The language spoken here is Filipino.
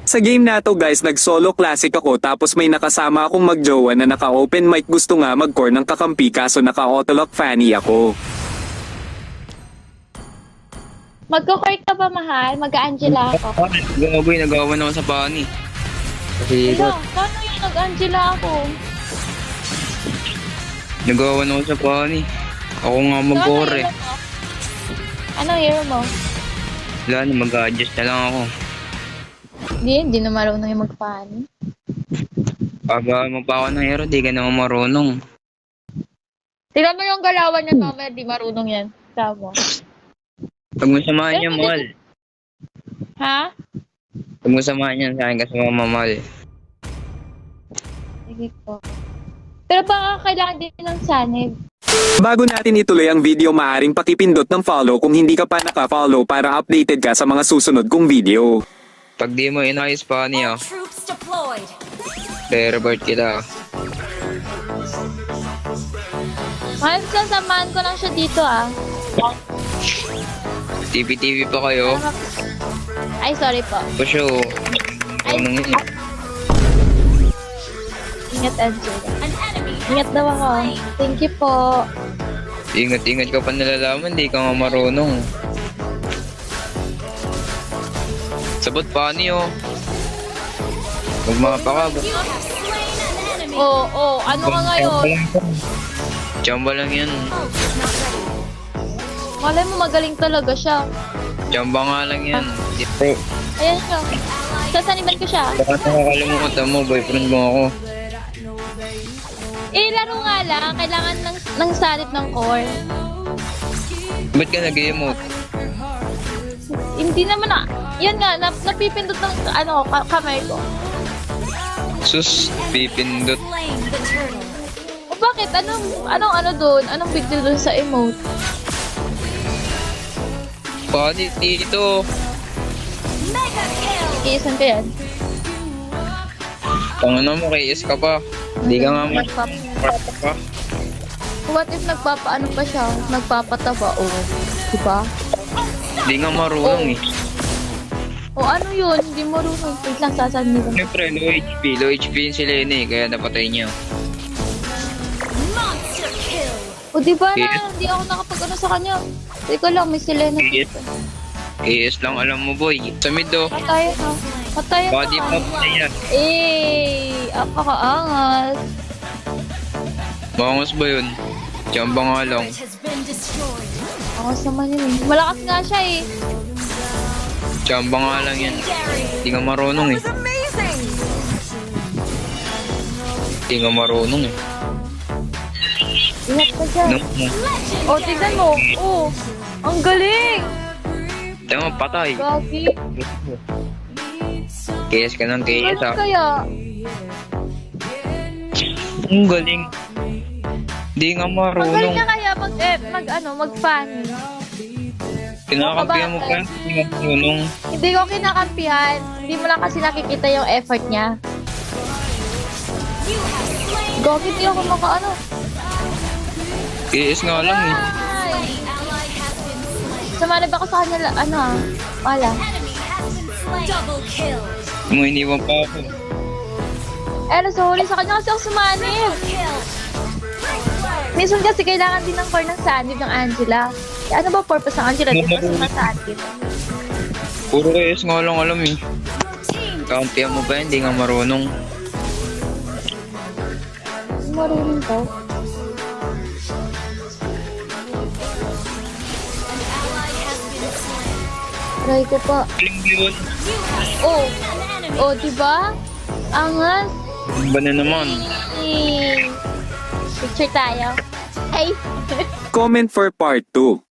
Sa game na to guys, nag-solo classic ako tapos may nakasama akong magjowa na naka-open mic, gusto nga mag-core ng kakampi kaso naka-autolock fanny ako. Magko-court ka ba, mahal? Mag-Angela ako. Gaboy, nagawa na ako sa pani. Kasi Ito, paano yung nag-Angela ako? nagawa na ako sa pani. Ako nga So, mag-core. Anong hero mo? Wala na, mag-adjust na lang ako. Hindi na marunong yung mag-fan. Pag magpa ako ng hero, di ka naman marunong. Tignan mo yung galawan niya, mamaya di marunong yan. Tama. Pag masamahan niya, Pero mahal. Ha? Pag masamahan niya sa akin kasi mamamahal. Sige po. Pero baka kailangan din ng sanib. Bago natin ituloy ang video, maaring pakipindot ng follow kung hindi ka pa naka-follow para updated ka sa mga susunod kong video. Pag di mo inayos pani, All troops deployed. re-revert kita. Mahal, sasamahan ko lang siya dito ah. TV-TV pa kayo. Ay, sorry po. Pusyo. Ay, Anong yun? ingat, Angela. An enemy Ingat daw ako. Thank you po. Ingat-ingat ka pa nalalaman, di ka nga marunong. Sabot pani, oh. Magmapa ka. you have slain an enemy. Oo, ano ka ngayon? Chamba lang yan. Ult is not ready. Malay mo magaling talaga siya. Chamba nga lang yan. Bro, Ayan siya. Sasaniban ko siya. baka nakakalimutan mo, boyfriend mo ako. Laro nga lang. Kailangan ng salib ng core. Ba't ka nag-emote? Hindi naman na. Yan nga, napipindot ng kamay ko. Sus, pipindot. Slain the turtle. O bakit? Anong doon? Anong big deal doon sa emote? Pani, dito. Mega kill. Iisan ko yan. Pangano mo, kay ka pa. Hindi ka nga pa. What if nagpapaano pa siya? Nagpapataba, diba? Hindi nga marunong eh. O ano yun? Hindi marunong. Wait lang, sasaniban. Siyempre, low HP. Low HP yun si Lenny, kaya napatay niya. Monster kill. O diba Yes. na, hindi ako nakapag-ano sa kanya. Teka lang, may Selena Yes. dito. AS lang alam mo, boy. Sa mid, oh. Patayan na. Patayan Body na. pop na yan. Ang kakaangas. Bangos ba yun? Chamba nga lang. It has been destroyed. Angas naman yun. Malakas nga siya eh. Chamba nga lang yan. Gary. Hindi nga marunong eh. Hindi nga marunong eh. Ingat ka dyan. No? O, tignan mo. O, ang galing. Tama, patay. Gagi. KS ka ng KS, Galing ah. kaya. Ang galing. Hindi nga Ang galing marunong. niya kaya mag-fan. Kinakampihan mo pa. Hindi nga marunong. Hindi ko kinakampihan. Hindi mo lang kasi nakikita yung effort niya. You have slain Gagi, hindi ako KS nga lang eh. Ay. ally has been slain. Sumalib ako sa kanya, wala. Enemy has been slain. Double kill. Kung iniwan pa ako. Sorry sa kanya kasi ako sumanib. Kill. Minsan kasi kailangan din ng core ng sanib ng Angela. Ano ba purpose ng Angela? Di ba sumasanib? Puro KS nga lang alam eh. Team Kampihan mo ba? Hindi nga marunong. Marunong ko. ally has been slain. Try ko pa. Galing yun. You have Oh, slain an enemy. diba? Angas. Ba na naman? Picture tayo. Ay! Comment for part 2.